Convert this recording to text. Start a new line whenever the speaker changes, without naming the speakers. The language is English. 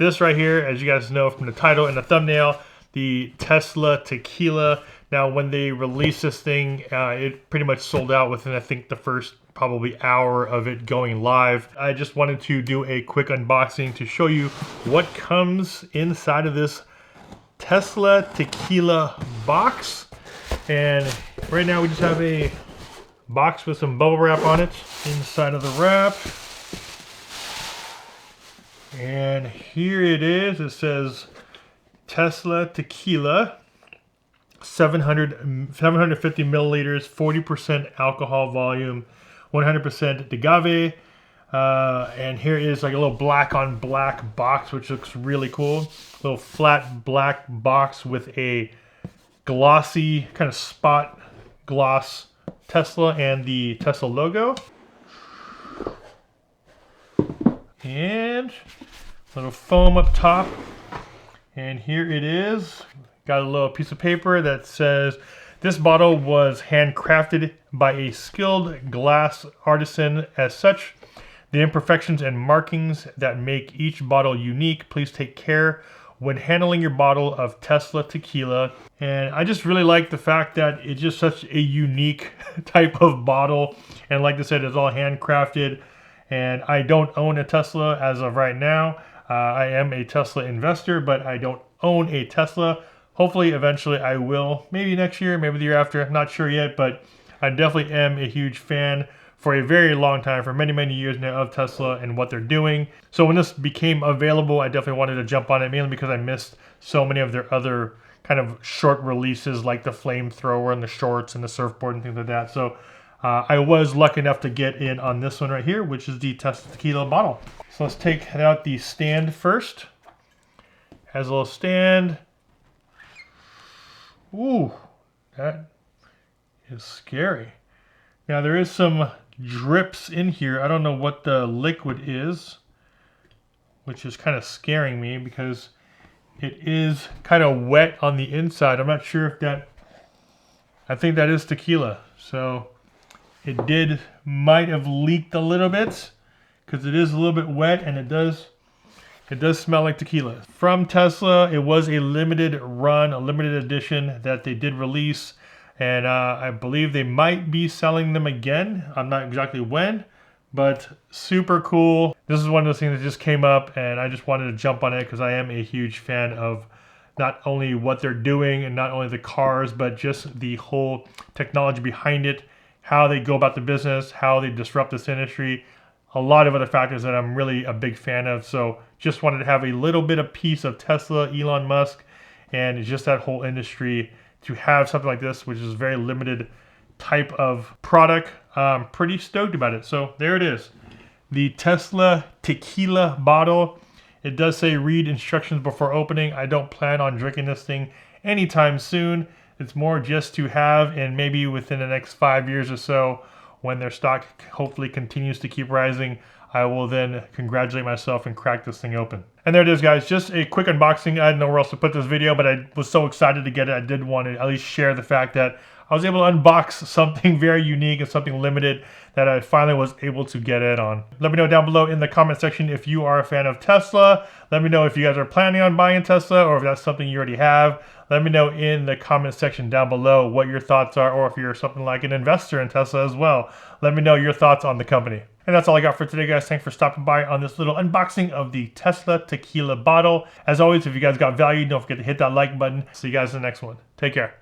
This right here, as you guys know from the title and the thumbnail, the Tesla Tequila. Now, when they released this thing, it pretty much sold out within, I think, the first probably hour of it going live. I just wanted to do a quick unboxing to show you what comes inside of this Tesla Tequila box. And right now we just have a box with some bubble wrap on it inside of the wrap. And here it is. It says Tesla Tequila. 750 milliliters, 40% alcohol volume, 100% agave. And here is like a little black on black box, which looks really cool. A little flat black box with a glossy kind of spot gloss Tesla and the Tesla logo. And a little foam up top. And here it is. Got a little piece of paper that says, this bottle was handcrafted by a skilled glass artisan. As such, the imperfections and markings that make each bottle unique. Please take care when handling your bottle of Tesla Tequila. And I just really like the fact that it's just such a unique type of bottle. And like I said, it's all handcrafted. And I don't own a Tesla as of right now. I am a Tesla investor, but I don't own a Tesla. Hopefully, eventually I will. Maybe next year, maybe the year after. I'm not sure yet, but I definitely am a huge fan for a very long time, for many, many years now, of Tesla and what they're doing. So when this became available, I definitely wanted to jump on it, mainly because I missed so many of their other kind of short releases, like the flamethrower and the shorts and the surfboard and things like that. So I was lucky enough to get in on this one right here, which is the Tesla Tequila bottle. So let's take out the stand first. Has a little stand. Ooh, that is scary. Now there is some drips in here. I don't know what the liquid is, which is kind of scaring me because it is kind of wet on the inside. I'm not sure if that, I think that is tequila. So it might have leaked a little bit because it is a little bit wet, and it does smell like tequila. From Tesla, it was a limited run, a limited edition that they did release. And I believe they might be selling them again. I'm not exactly when, but super cool. This is one of those things that just came up, and I just wanted to jump on it because I am a huge fan of not only what they're doing and not only the cars, but just the whole technology behind it, how they go about the business, how they disrupt this industry. A lot of other factors that I'm really a big fan of. So just wanted to have a little bit of piece of Tesla, Elon Musk, and just that whole industry to have something like this, which is a very limited type of product. I'm pretty stoked about it. So there it is. The Tesla Tequila bottle. It does say read instructions before opening. I don't plan on drinking this thing anytime soon. It's more just to have, and maybe within the next 5 years or so, when their stock hopefully continues to keep rising, I will then congratulate myself and crack this thing open. And there it is, guys. Just a quick unboxing. I didn't know where else to put this video, but I was so excited to get it. I did want to at least share the fact that I was able to unbox something very unique and something limited that I finally was able to get in on. Let me know down below in the comment section if you are a fan of Tesla. Let me know if you guys are planning on buying Tesla or if that's something you already have. Let me know in the comment section down below what your thoughts are, or if you're something like an investor in Tesla as well. Let me know your thoughts on the company. And that's all I got for today, guys. Thanks for stopping by on this little unboxing of the Tesla Tequila bottle. As always, if you guys got value, don't forget to hit that like button. See you guys in the next one. Take care.